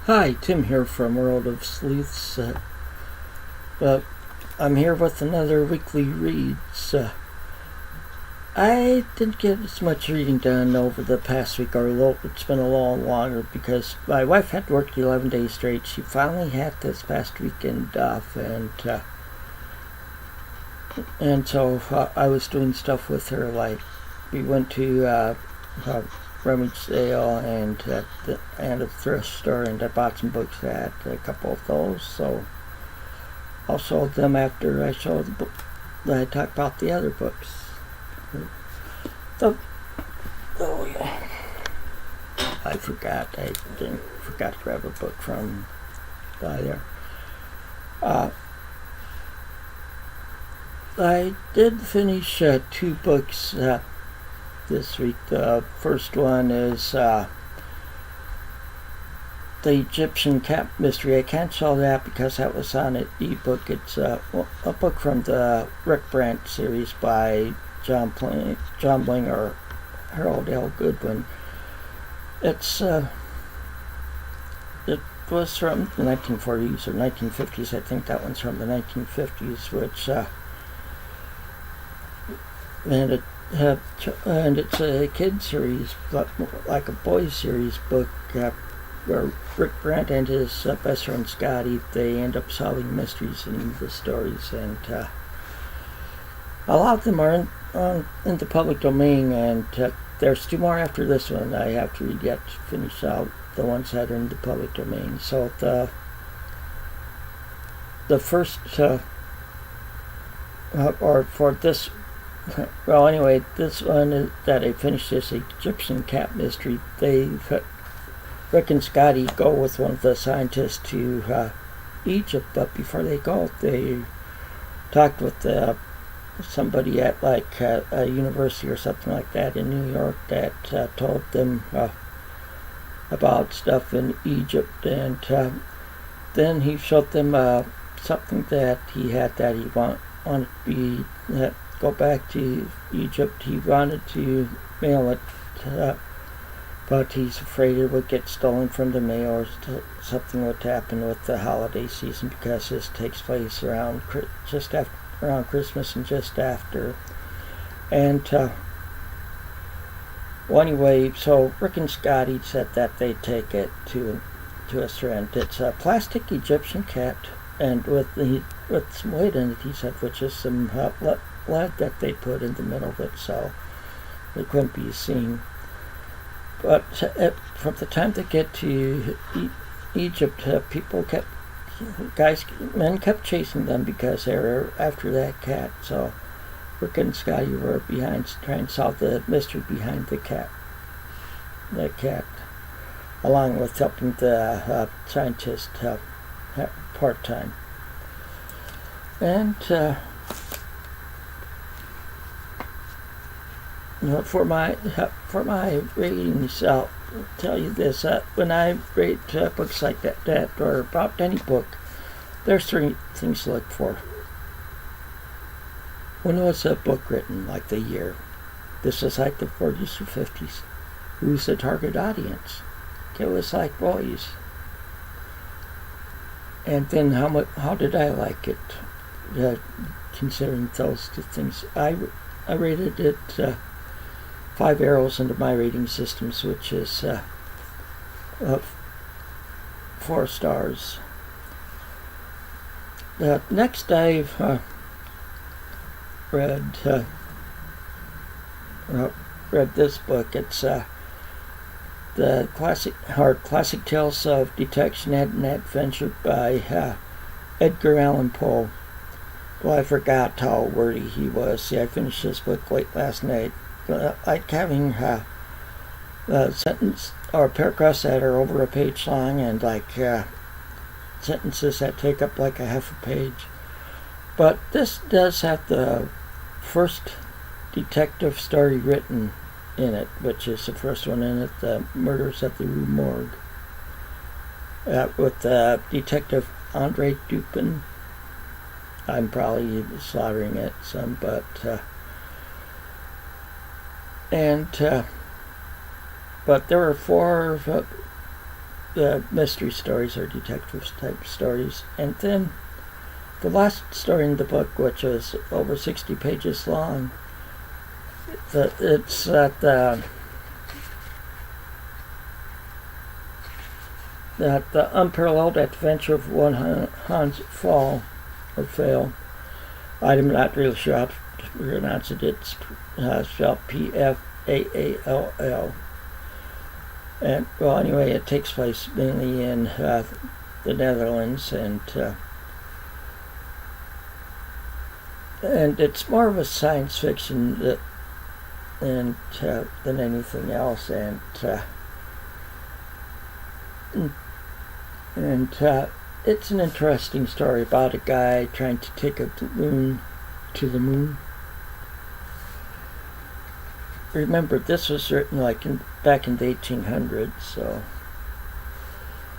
Hi, Tim here from World of Sleuths. I'm here with another weekly reads. I didn't get as much reading done over the past week, or it's been a little longer because my wife had worked 11 days straight. She finally had this past weekend off, and so I was doing stuff with her. Like we went to rummage sale and a thrift store, and I bought some books at a couple of those. So I'll show them after I show the book. I talk about the other books. Oh yeah, I forgot. I forgot to grab a book from there. I did finish two books this week. The first one is the Egyptian Cap Mystery. I can't show that because that was on an ebook. It's a book from the Rick Brandt series by John Bling or Harold L. Goodwin. It was from the 1940s or 1950s. I think that one's from the 1950s, which and it's a kid series, but like a boys series book, where Rick Brandt and his best friend Scotty, they end up solving mysteries in the stories, and a lot of them are in the public domain, and there's two more after this one I have to read yet to finish out the ones that are in the public domain. So the first or for this. Well, anyway, this one that I finished is Egyptian Cat Mystery. Rick and Scotty go with one of the scientists to Egypt, but before they go, they talked with somebody at like a university or something like that in New York that told them about stuff in Egypt, and then he showed them something that he had that he wanted to be go back to Egypt. He wanted to mail it, but he's afraid it would get stolen from the mail, or something would happen with the holiday season, because this takes place around Christmas and just after. And well, anyway, so Rick and Scotty said that they'd take it to a friend. It's a plastic Egyptian cat, and with some weight in it, he said, which is some lead that they put in the middle of it, so it couldn't be seen. But from the time they get to Egypt, men kept chasing them because they were after that cat. So Rick and Scotty were behind trying to solve the mystery behind the cat, along with helping the scientist part-time. And for my ratings, I'll tell you this: when I rate books like that, or about any book, there's three things to look for. When was a book written? Like the year. This was like the 40s or 50s. Who's the target audience? It was like boys. And then how did I like it? Considering those two things, I rated it 5 arrows into my rating systems, which is 4 stars. Next, I've read this book. It's the classic tales of detection and adventure by Edgar Allan Poe. Well, I forgot how wordy he was. See, I finished this book late last night. Like having a sentence or paragraphs that are over a page long, and like sentences that take up like a half a page. But this does have the first detective story written in it, which is the first one in it, The Murders at the Rue Morgue, with Detective Andre Dupin. I'm probably slaughtering it some, but but there were 4 mystery stories or detective type stories. And then the last story in the book, which was over 60 pages long, it's the unparalleled adventure of one Hans Fall or Fail. I'm not really sure how to pronounce it. It's spelled Pfaall. And well, anyway, it takes place mainly in the Netherlands, and it's more of a science fiction than anything else, and it's an interesting story about a guy trying to take a balloon to the moon. Remember, this was written back in the 1800s, so.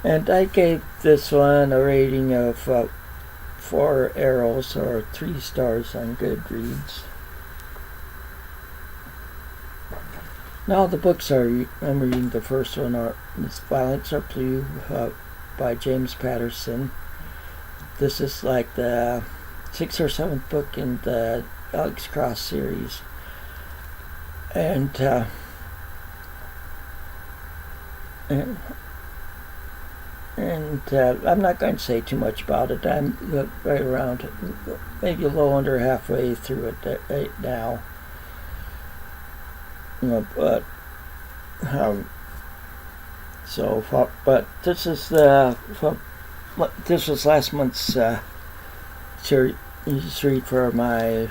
And I gave this one a rating of 4 arrows or 3 stars on Goodreads. Now the books I'm reading the first one is Violets Are Blue by James Patterson. This is like the 6th or 7th book in the Alex Cross series. And I'm not going to say too much about it. I'm right around, maybe a little under halfway through it right now. But this is this was last month's series read for my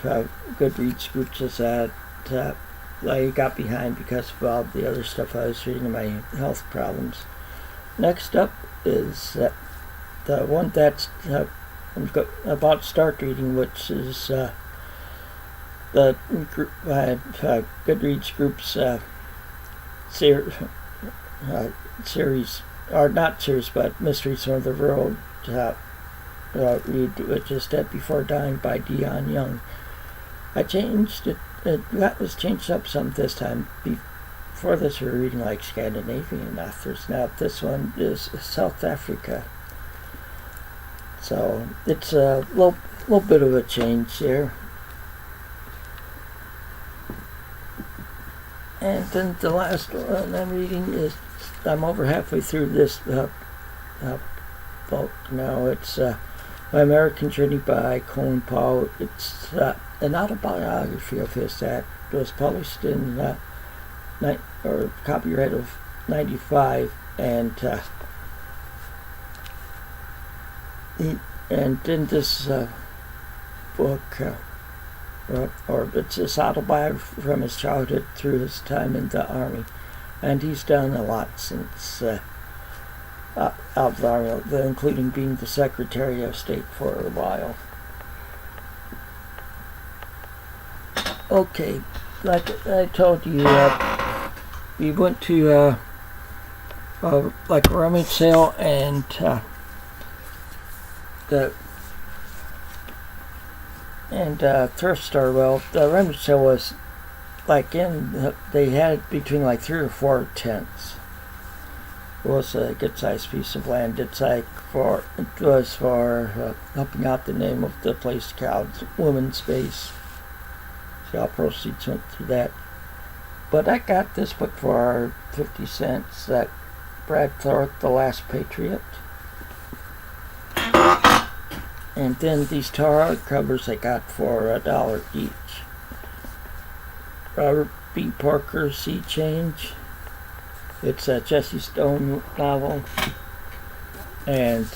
Goodreads group. Just that I got behind because of all the other stuff I was reading and my health problems. Next up is the one that's I'm about to start reading, which is the Goodreads group's series, or not series, but Mysteries from the Road read, which is Dead Before Dying by Dion Young. I changed it. That was changed up some this time. Before this, we were reading like Scandinavian authors. Now this one is South Africa. So it's a little bit of a change there. And then the last one I'm reading is, I'm over halfway through this book now. It's My American Journey by Colin Powell. It's an autobiography of his that was published in copyright of 95, and in this book, or it's his autobiography from his childhood through his time in the Army, and he's done a lot since out of the Army, including being the Secretary of State for a while. Okay, like I told you, we went to like a rummage sale, and thrift store. Well, the rummage sale was like they had between like 3 or 4 tents. It was a good sized piece of land. It was for helping out the name of the place called Women's Space. So all proceeds went to that. But I got this book for 50 cents. That Brad Thorpe, The Last Patriot. And then these tarot covers I got for $1 each. Robert B. Parker, Sea Change. It's a Jesse Stone novel. And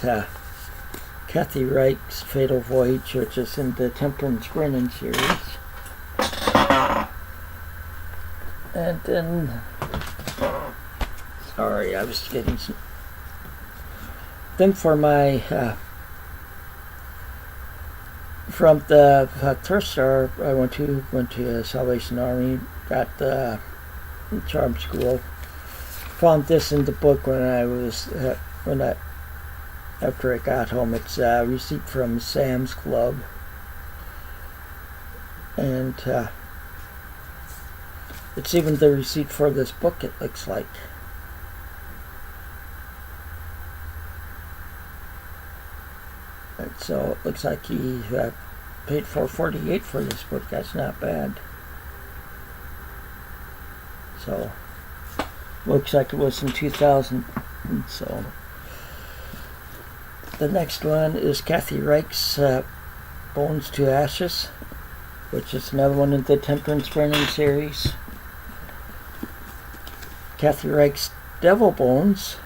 Kathy Reich's Fatal Voyage, which is in the Temperance Grinning series. And then, sorry, I was getting some. Then for my from the thrift store I went to Salvation Army, got the charm school. Found this in the book after I got home. It's a receipt from Sam's Club, and it's even the receipt for this book, it looks like. So it looks like he paid $4.48 for this book. That's not bad. So looks like it was in 2000. So the next one is Kathy Reich's Bones to Ashes, which is another one in the Temperance Burning series. Kathy Reich's Devil Bones,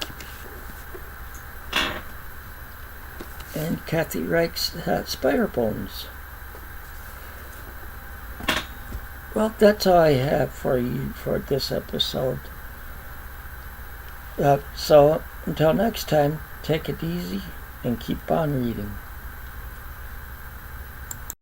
and Kathy Reich's Spider Bones. Well, that's all I have for you for this episode. So until next time, take it easy and keep on reading.